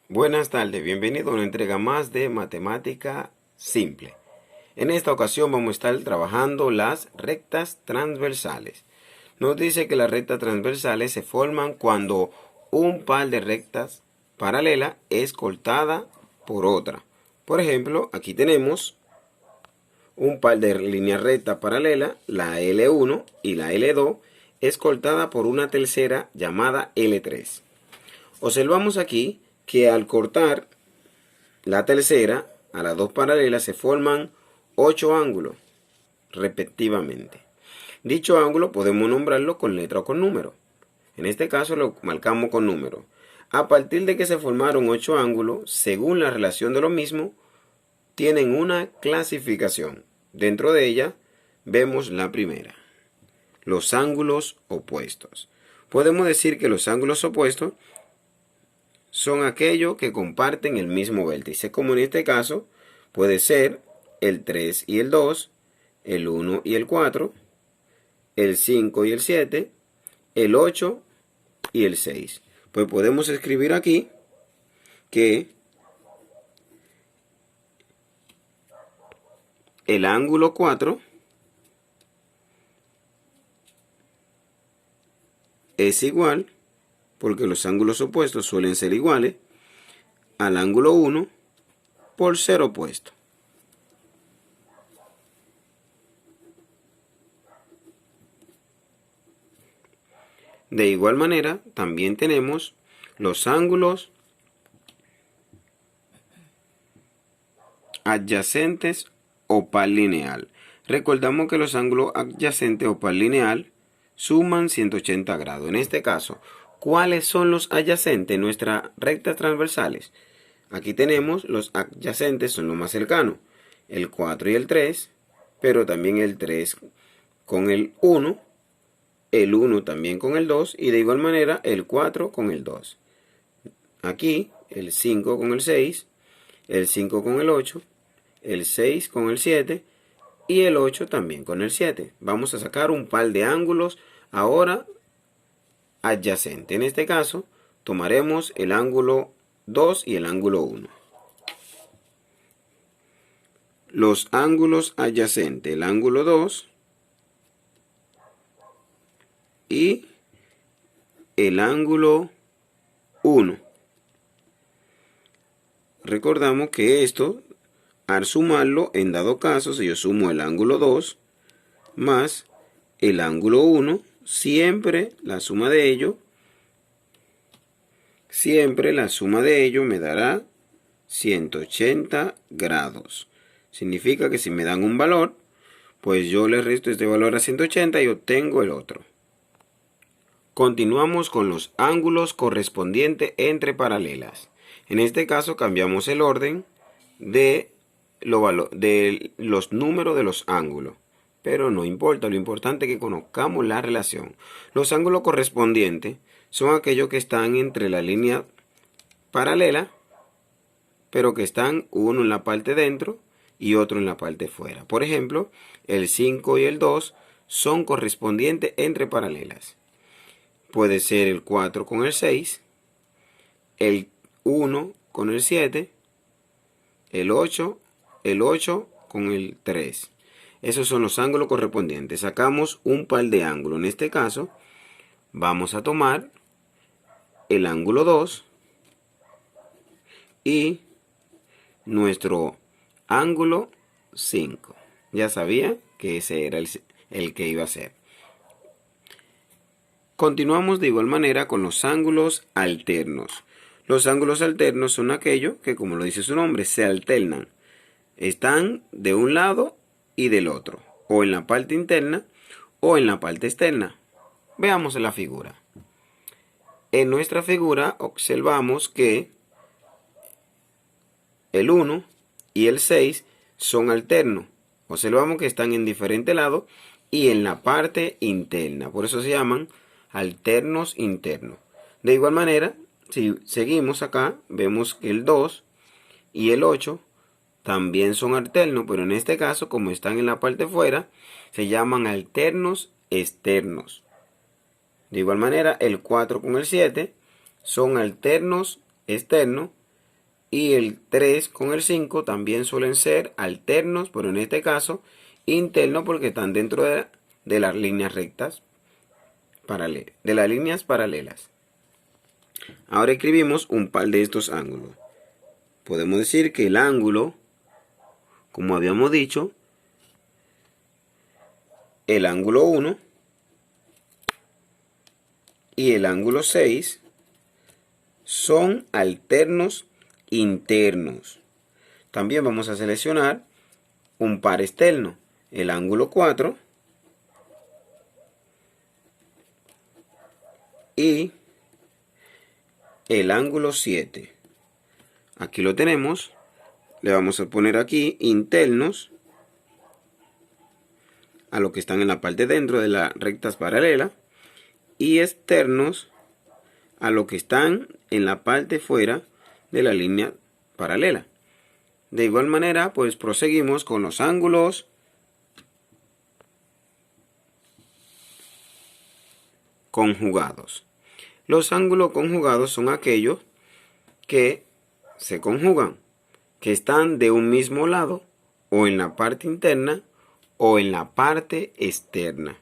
Buenas tardes, bienvenido a una entrega más de Matemática Simple. En esta ocasión vamos a estar trabajando las rectas transversales. Nos dice que las rectas transversales se forman cuando un par de rectas paralelas es cortada por otra. Por ejemplo, aquí tenemos un par de líneas rectas paralelas, la L1 y la L2, es cortada por una tercera llamada L3. Observamos aquí que al cortar la tercera a las dos paralelas se forman 8 ángulos respectivamente. Dicho ángulo podemos nombrarlo con letra o con número. En este caso lo marcamos con número. A partir de que se formaron 8 ángulos, según la relación de los mismos, tienen una clasificación. Dentro de ella vemos la primera, los ángulos opuestos. Podemos decir que los ángulos opuestos son aquellos que comparten el mismo vértice, como en este caso puede ser el 3 y el 2, el 1 y el 4, el 5 y el 7, el 8 y el 6. Pues podemos escribir aquí que el ángulo 4 es igual, porque los ángulos opuestos suelen ser iguales, al ángulo 1 por ser opuesto. De igual manera, también tenemos los ángulos adyacentes o par lineal. Recordamos que los ángulos adyacentes o par lineal suman 180 grados. En este caso, ¿cuáles son los adyacentes en nuestras rectas transversales? Aquí tenemos los adyacentes, son los más cercanos, el 4 y el 3, pero también el 3 con el 1, el 1 también con el 2 y de igual manera el 4 con el 2. Aquí el 5 con el 6, el 5 con el 8, el 6 con el 7 y el 8 también con el 7. Vamos a sacar un par de ángulos ahora adyacente. En este caso tomaremos el ángulo 2 y el ángulo 1. Los ángulos adyacentes, el ángulo 2 y el ángulo 1. Recordamos que esto, al sumarlo, en dado caso, si yo sumo el ángulo 2 más el ángulo 1, siempre la suma de ellos me dará 180 grados. Significa que si me dan un valor, pues yo le resto este valor a 180 y obtengo el otro. Continuamos con los ángulos correspondientes entre paralelas. En este caso cambiamos el orden de los números de los ángulos. Pero no importa, lo importante es que conozcamos la relación. Los ángulos correspondientes son aquellos que están entre la línea paralela, pero que están uno en la parte dentro y otro en la parte fuera. Por ejemplo, el 5 y el 2 son correspondientes entre paralelas. Puede ser el 4 con el 6, el 1 con el 7, el 8 con el 3. Esos son los ángulos correspondientes. Sacamos un par de ángulos. En este caso, vamos a tomar el ángulo 2 y nuestro ángulo 5. Ya sabía que ese era el que iba a ser. Continuamos de igual manera con los ángulos alternos. Los ángulos alternos son aquellos que, como lo dice su nombre, se alternan. Están de un lado y del otro, o en la parte interna o en la parte externa. Veamos la figura. En nuestra figura observamos que el 1 y el 6 son alternos. Observamos que están en diferentes lados y en la parte interna. Por eso se llaman alternos internos. De igual manera, si seguimos acá, vemos que el 2 y el 8 también son alternos, pero en este caso, como están en la parte fuera, se llaman alternos externos. De igual manera, el 4 con el 7 son alternos externos Y el 3 con el 5 también suelen ser alternos, pero en este caso internos porque están dentro de las líneas rectas, de las líneas paralelas. Ahora escribimos un par de estos ángulos. Podemos decir que el ángulo, como habíamos dicho, el ángulo 1 y el ángulo 6 son alternos internos. También vamos a seleccionar un par externo, el ángulo 4 y el ángulo 7. Aquí lo tenemos. Le vamos a poner aquí internos a lo que están en la parte dentro de las rectas paralelas y externos a lo que están en la parte fuera de la línea paralela. De igual manera, pues proseguimos con los ángulos conjugados. Los ángulos conjugados son aquellos que se conjugan, que están de un mismo lado, o en la parte interna, o en la parte externa.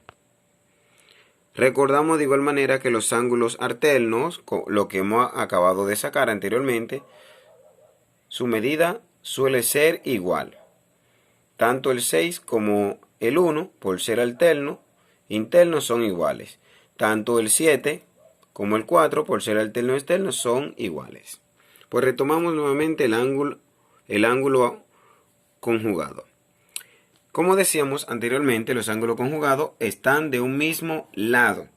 Recordamos de igual manera que los ángulos alternos, lo que hemos acabado de sacar anteriormente, su medida suele ser igual. Tanto el 6 como el 1, por ser internos son iguales. Tanto el 7 como el 4, por ser alterno externo, son iguales. Pues retomamos nuevamente el ángulo conjugado. Como decíamos anteriormente, los ángulos conjugados están de un mismo lado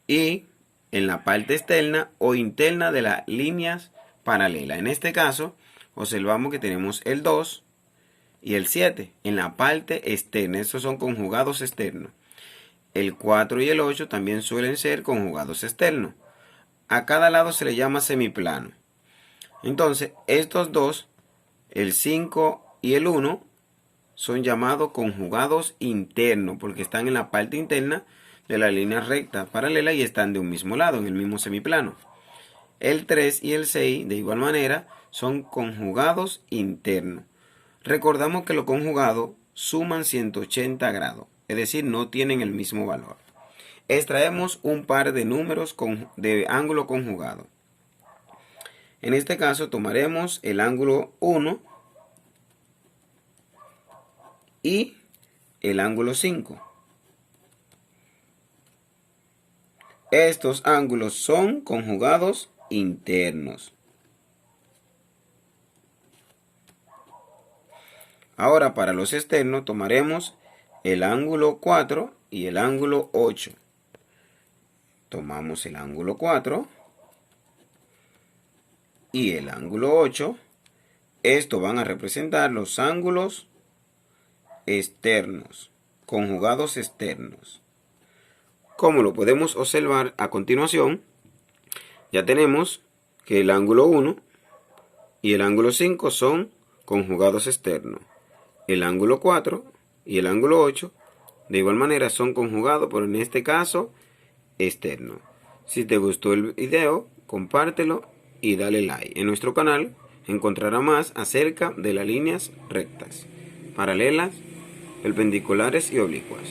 y en la parte externa o interna de las líneas paralelas. En este caso, observamos que tenemos el 2 y el 7 en la parte externa. Estos son conjugados externos. El 4 y el 8 también suelen ser conjugados externos. A cada lado se le llama semiplano. Entonces, estos dos, el 5 y el 1, son llamados conjugados internos porque están en la parte interna de la línea recta paralela y están de un mismo lado, en el mismo semiplano. El 3 y el 6, de igual manera, son conjugados internos. Recordamos que los conjugados suman 180 grados, es decir, no tienen el mismo valor. Extraemos un par de números de ángulo conjugado. En este caso tomaremos el ángulo 1 y el ángulo 5. Estos ángulos son conjugados internos. Ahora para los externos tomaremos el ángulo 4 y el ángulo 8. Tomamos el ángulo 4 y el ángulo 8. Estos van a representar los ángulos externos, conjugados externos. Como lo podemos observar a continuación, ya tenemos que el ángulo 1 y el ángulo 5 son conjugados externos. El ángulo 4 y el ángulo 8 de igual manera son conjugados, pero en este caso externos. Si te gustó el video, compártelo y dale like. En nuestro canal encontrará más acerca de las líneas rectas, paralelas, perpendiculares y oblicuas.